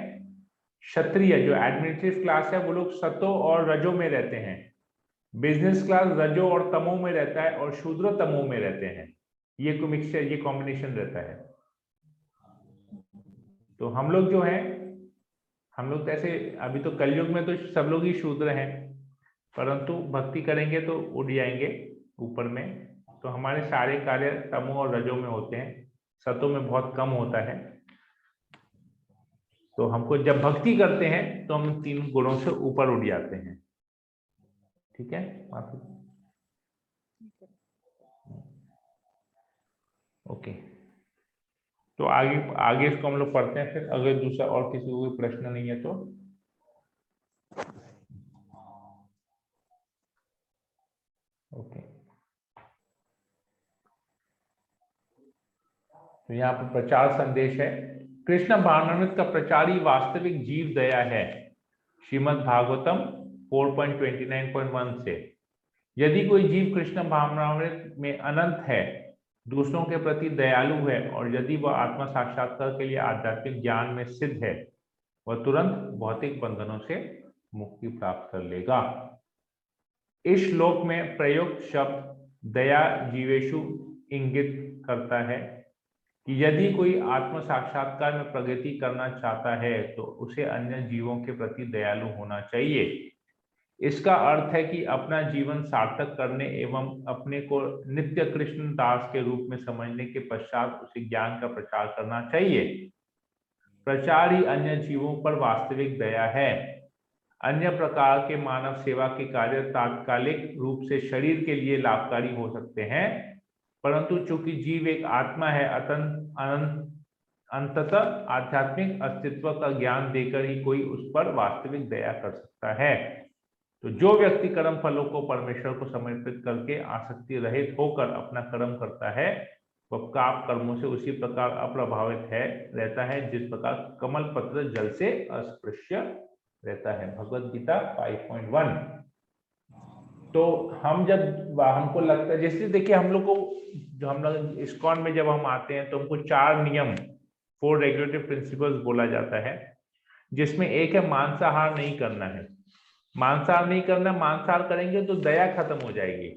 क्षत्रिय जो एडमिनिस्ट्रेटिव क्लास है वो लोग सतो और रजो में रहते हैं, बिजनेस क्लास रजो और तमो में रहता है और शूद्र तमो में रहते हैं। ये मिक्सचर, ये कॉम्बिनेशन रहता है। तो हम लोग जो है, हम लोग तो ऐसे अभी तो कलयुग में तो सब लोग ही शूद्र हैं, परंतु भक्ति करेंगे तो उड़ जाएंगे ऊपर में। तो हमारे सारे कार्य तमो और रजो में होते हैं, सतो में बहुत कम होता है। तो हमको जब भक्ति करते हैं तो हम तीन गुणों से ऊपर उठ जाते हैं, ठीक है। ओके, तो आगे इसको हम लोग पढ़ते हैं। फिर अगर दूसरा और किसी को कोई प्रश्न नहीं है तो ओके। तो यहाँ पर प्रचार संदेश है। कृष्ण भावनामृत का प्रचारी वास्तविक जीव दया है, श्रीमद् भागवतम 4.29.1 से। यदि कोई जीव कृष्ण भावनामृत में अनंत है, दूसरों के प्रति दयालु है और यदि वह आत्मा साक्षात्कार के लिए आध्यात्मिक ज्ञान में सिद्ध है, वह तुरंत भौतिक बंधनों से मुक्ति प्राप्त कर लेगा। इस श्लोक में प्रयुक्त शब्द दया जीवेशु इंगित करता है कि यदि कोई आत्म साक्षात्कार में प्रगति करना चाहता है तो उसे अन्य जीवों के प्रति दयालु होना चाहिए। इसका अर्थ है कि अपना जीवन सार्थक करने एवं अपने को नित्य कृष्ण दास के रूप में समझने के पश्चात उसे ज्ञान का प्रचार करना चाहिए। प्रचार ही अन्य जीवों पर वास्तविक दया है। अन्य प्रकार के मानव सेवा के कार्य तात्कालिक रूप से शरीर के लिए लाभकारी हो सकते हैं, परंतु चूंकि जीव एक आत्मा है, अंततः आध्यात्मिक अस्तित्व का ज्ञान देकर ही कोई उस पर वास्तविक दया कर सकता है। तो जो व्यक्ति कर्म फलों को परमेश्वर को समर्पित करके आसक्ति रहित होकर अपना कर्म करता है, वह पाप कर्मों से उसी प्रकार अप्रभावित रहता है जिस प्रकार कमल पत्र जल से अस्पृश्य रहता है। भगवत गीता 5.1। तो हम जब हमको लगता है, जैसे देखिए हम लोग को, जो हम लोग इस्कॉन में जब हम आते हैं तो हमको 4 नियम, 4 रेगुलेटरी प्रिंसिपल्स बोला जाता है, जिसमें एक है मांसाहार नहीं करना है। मांसाहार नहीं करना, मांसाहार करेंगे तो दया खत्म हो जाएगी।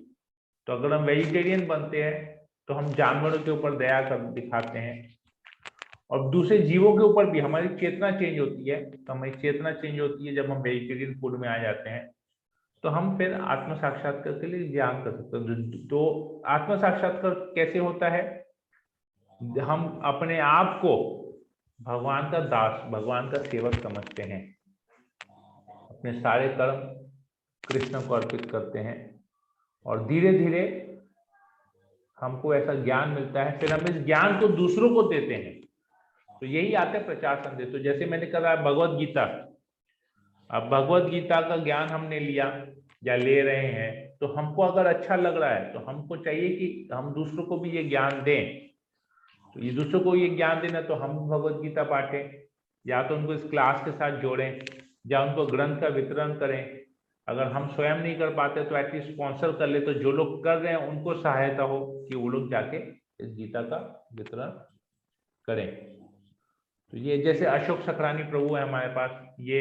तो अगर हम वेजिटेरियन बनते हैं तो हम जानवरों के ऊपर दया कर दिखाते हैं, और दूसरे जीवों के ऊपर भी हमारी चेतना चेंज होती है। तो हमारी चेतना चेंज होती है जब हम वेजिटेरियन फूड में आ जाते हैं, तो हम फिर आत्म साक्षात्कार के लिए ज्ञान कर सकते हैं। तो आत्म साक्षात्कार कैसे होता है? हम अपने आप को भगवान का दास, भगवान का सेवक समझते हैं, अपने सारे कर्म कृष्ण को अर्पित करते हैं, और धीरे धीरे हमको ऐसा ज्ञान मिलता है, फिर हम इस ज्ञान को दूसरों को देते हैं। तो यही आते हैं प्रचार संदेश। तो जैसे मैंने कहा भगवत गीता, अब भगवत गीता का ज्ञान हमने लिया या ले रहे हैं, तो हमको अगर अच्छा लग रहा है तो हमको चाहिए कि हम दूसरों को भी ये ज्ञान दें। तो ये दूसरों को ये ज्ञान देना, तो हम भगवत गीता बांटें, या तो उनको इस क्लास के साथ जोड़ें, या उनको ग्रंथ का वितरण करें। अगर हम स्वयं नहीं कर पाते तो एटलीस्ट स्पॉन्सर कर ले, तो जो लोग कर रहे हैं उनको सहायता हो कि वो लोग जाके इस गीता का वितरण करें। तो ये जैसे अशोक सकरानी प्रभु है हमारे पास, ये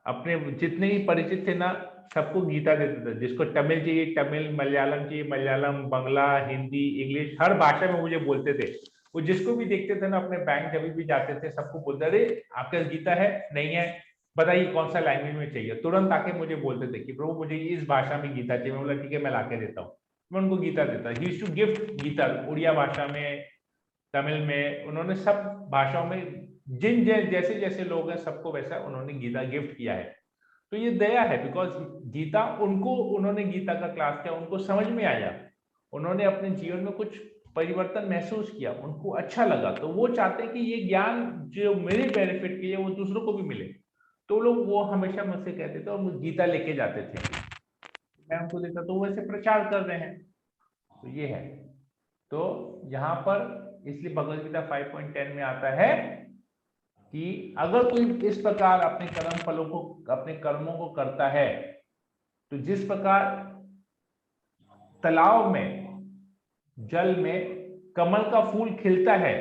अपने जितने भी परिचित थे ना, सबको गीता देते थे। जिसको तमिल चाहिए तमिल, मलयालम चाहिए मलयालम, बंगला, हिंदी, इंग्लिश, हर भाषा में मुझे बोलते थे। वो जिसको भी देखते थे ना, अपने बैंक जब भी जाते थे, सबको बोलते, अरे आपके पास गीता है? नहीं है, बताइए कौन सा लैंग्वेज में चाहिए। तुरंत आके मुझे बोलते थे कि प्रभु मुझे इस भाषा में गीता चाहिए। मैं बोला ठीक है, मैं लाके देता हूँ। मैं उनको गीता देता। He used to gift Gita, Odia भाषा में, तमिल में, उन्होंने सब भाषाओं में जिन जैसे जैसे लोग हैं सबको वैसा उन्होंने गीता गिफ्ट किया है। तो ये दया है, बिकॉज गीता उनको, उन्होंने गीता का क्लास किया, उनको समझ में आया, उन्होंने अपने जीवन में कुछ परिवर्तन महसूस किया, उनको अच्छा लगा, तो वो चाहते कि ये ज्ञान जो मेरे बेनिफिट के लिए वो दूसरों को भी मिले। तो लोग वो हमेशा मुझसे कहते थे और मुझे गीता लेके जाते थे, मैं उनको देखता तो वैसे प्रचार कर रहे हैं। तो ये है। तो यहाँ पर इसलिए भगवद गीता 5.10 में आता है कि अगर कोई इस प्रकार अपने कर्म फलों को, अपने कर्मों को करता है, तो जिस प्रकार तालाब में, जल में कमल का फूल खिलता है,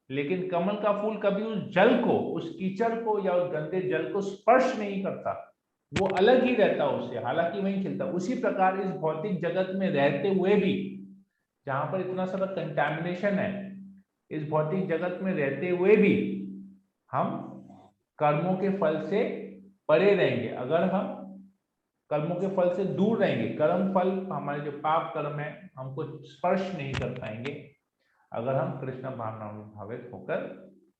लेकिन कमल का फूल कभी उस जल को, उस कीचड़ को या उस गंदे जल को स्पर्श नहीं करता, वो अलग ही रहता उससे, हालांकि वहीं खिलता। उसी प्रकार इस भौतिक जगत में रहते हुए भी, जहां पर इतना सारा कंटैमिनेशन है, इस भौतिक जगत में रहते हुए भी हम कर्मों के फल से परे रहेंगे। अगर हम कर्मों के फल से दूर रहेंगे, कर्म फल, हमारे जो पाप कर्म है, हमको स्पर्श नहीं कर पाएंगे अगर हम कृष्ण भावना में भावित होकर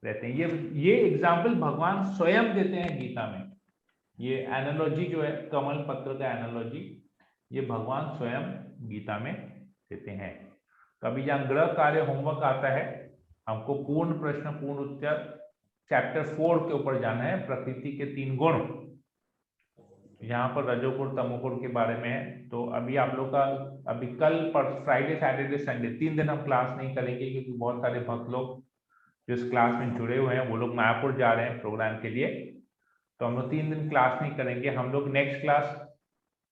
रहते हैं। ये एग्जाम्पल भगवान स्वयं देते हैं गीता में। ये एनालॉजी जो है, कमल पत्र का एनालॉजी, ये भगवान स्वयं गीता में देते हैं। कभी यहाँ गृह कार्य होमवर्क आता है, हमको पूर्ण प्रश्न पूर्ण उत्तर चैप्टर 4 के ऊपर जाना है, प्रकृति के 3 गुण। यहाँ पर रजोगुण तमोगुण के बारे में है। तो अभी आप लोग का, अभी कल पर फ्राइडे सैटरडे संडे 3 दिन हम क्लास नहीं करेंगे, क्योंकि बहुत सारे भक्त लोग जो इस क्लास में जुड़े हुए हैं वो लोग मायापुर जा रहे हैं प्रोग्राम के लिए। तो हम लोग 3 दिन क्लास नहीं करेंगे। हम लोग नेक्स्ट क्लास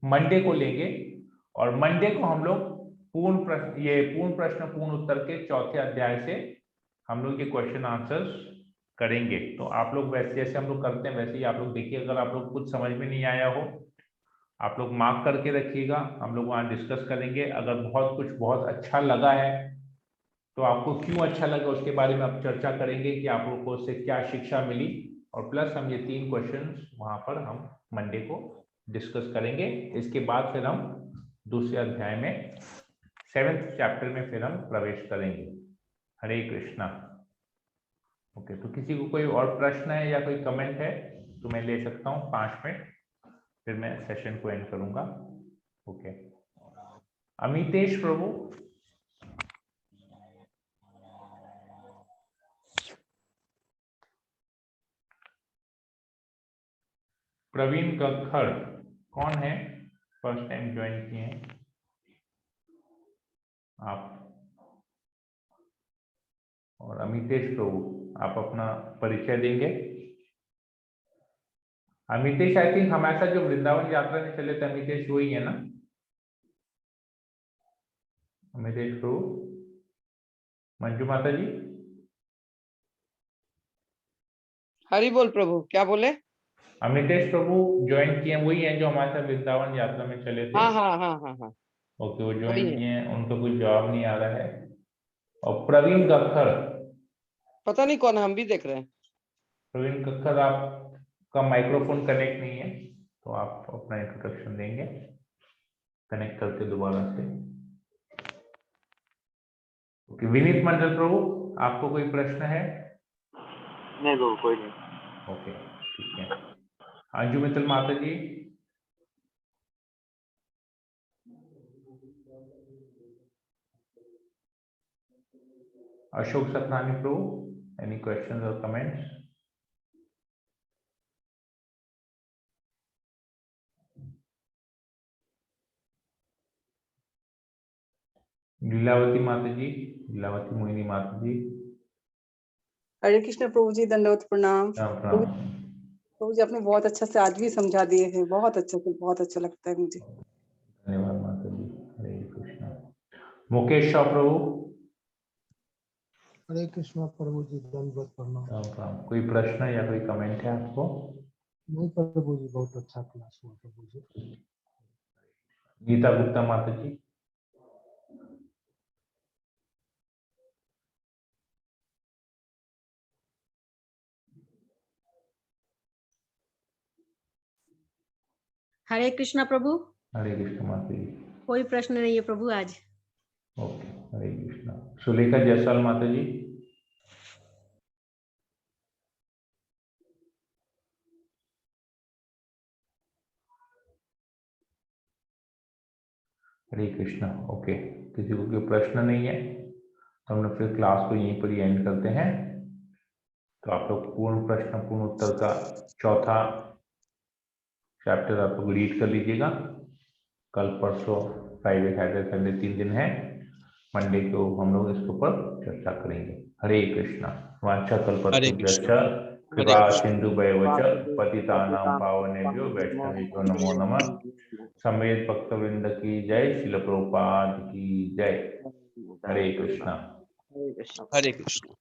मंडे को लेंगे, और मंडे को हम लोग पूर्ण प्रश्न पूर्ण उत्तर के 4थे अध्याय से हम लोग ये क्वेश्चन आंसर्स करेंगे। तो आप लोग वैसे जैसे हम लोग करते हैं वैसे ही आप लोग देखिए। अगर आप लोग कुछ समझ में नहीं आया हो, आप लोग मार्क करके रखिएगा, हम लोग वहाँ डिस्कस करेंगे। अगर बहुत अच्छा लगा है, तो आपको क्यों अच्छा लगा उसके बारे में आप चर्चा करेंगे कि आप लोग को उससे क्या शिक्षा मिली, और प्लस हम ये 3 क्वेश्चंस वहाँ पर हम मंडे को डिस्कस करेंगे। इसके बाद फिर हम दूसरे अध्याय में 7th चैप्टर में फिर हम प्रवेश करेंगे। हरे कृष्णा। ओके, तो किसी को कोई और प्रश्न है या कोई कमेंट है तो मैं ले सकता हूँ 5 मिनट, फिर मैं सेशन को एंड करूंगा। ओके, अमितेश प्रभु। प्रवीण कक्खर कौन है? फर्स्ट टाइम ज्वाइन किए हैं आप। और अमितेश प्रभु, आप अपना परिचय देंगे? अमितेश, आई थिंक हमारे साथ जो वृंदावन यात्रा में चले थे, अमितेश वही है ना? अमितेश प्रभु। मंजू माता जी। हरि बोल प्रभु, क्या बोले? अमितेश प्रभु ज्वाइन किए वही हैं जो हमारे साथ वृंदावन यात्रा में चले थे? हाँ हाँ हाँ हाँ हाँ। ओके, वो वही ज्वाइन है। किए हैं, उनका कोई जवाब नहीं आ रहा है। और प्रवीण कक्कर, पता नहीं कौन है, हम भी देख रहे हैं। प्रवीण कक्कर आपका माइक्रोफोन कनेक्ट नहीं है, तो आप अपना इंट्रोडक्शन देंगे कनेक्ट करके दोबारा से। ओके, विनीत मंडल प्रभु, आपको कोई प्रश्न है? नहीं प्रभु, कोई नहीं। ओके, ठीक है। अंजू मित्तल माता जी, अशोक सतनानी प्रभु, एनी क्वेश्चंस और कमेंट्स? लीलावती माता जी, लीलावती मोहिनी माता जी, हरे कृष्ण प्रभु जी, दंडवत प्रणाम। राम प्रभु राम। प्रभु जी आपने बहुत अच्छा से आज भी समझा दिए हैं, बहुत अच्छे से, बहुत अच्छा लगता है मुझे। धन्यवाद माता जी, हरे कृष्णा। मुकेश शाह प्रभु, हरे कृष्णा प्रभु जी, दंडवत प्रणाम। राम राम। कोई प्रश्न या कोई कमेंट है आपको? नहीं प्रभु जी, बहुत अच्छा क्लास हुआ प्रभु जी। गीता गुप्ता माता जी, हरे कृष्णा प्रभु। हरे कृष्ण माता जी। कोई प्रश्न नहीं है प्रभु आज। ओके, हरे कृष्णा। सुलेखा जायसवाल माता जी, हरे कृष्णा। ओके, किसी को कोई प्रश्न नहीं है तो हम लोग फिर क्लास को यहीं पर ही एंड करते हैं। तो आप लोग पूर्ण प्रश्न पूर्ण उत्तर का चौथा चैप्टर आप लोग रीड कर लीजिएगा। कल परसों फ्राइडे सैटरडे संडे 3 दिन है, मंडे को हम लोग इसके ऊपर चर्चा करेंगे। हरे कृष्णा। वांछा कल्पतरुभ्यश्च कृपा सिंधुभैर्वच पतितानां पावनेभ्यो वैष्णवेभ्यो नमो नमः। समेत भक्तवृंद की जय, शिल प्रभुपाद की जय। हरे कृष्णा। हरे कृष्ण। हरे कृष्ण।